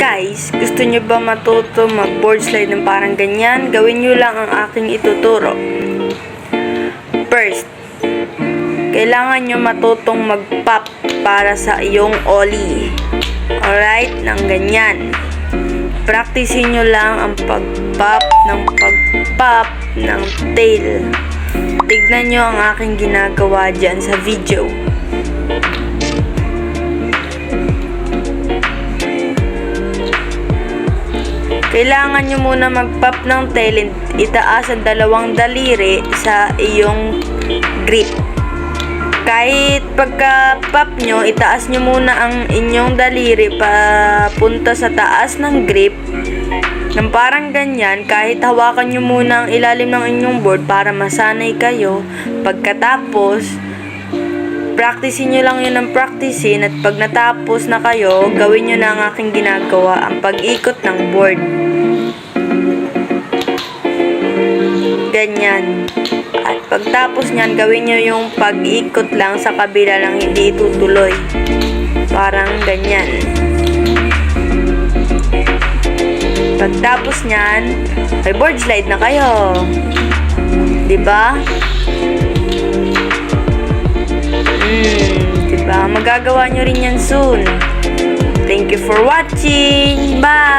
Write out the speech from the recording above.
Guys, gusto nyo ba matuto mag-board slide ng parang ganyan? Gawin nyo lang ang aking ituturo. First, kailangan nyo matutong mag-pop para sa iyong ollie. Alright? Nang ganyan. Practicein nyo lang ang pag-pop ng tail. Tignan nyo ang aking ginagawa dyan sa video. Kailangan nyo muna mag-pop ng tail, itaas ang dalawang daliri sa iyong grip. Kahit pagka-pop nyo, itaas nyo muna ang inyong daliri papunta sa taas ng grip. Nang parang ganyan, kahit hawakan nyo muna ang ilalim ng inyong board para masanay kayo. Pagkatapos, practicein nyo lang yun ng practicein, at pag natapos na kayo, gawin nyo na ang aking ginagawa, ang pag-ikot ng board. Ganyan. At pagtapos nyan, gawin nyo yung pag-ikot lang sa kabila lang, hindi itutuloy. Parang ganyan. Pagtapos nyan, may board slide na kayo. Diba? Diba? Magagawa nyo rin yan soon. Thank you for watching. Bye!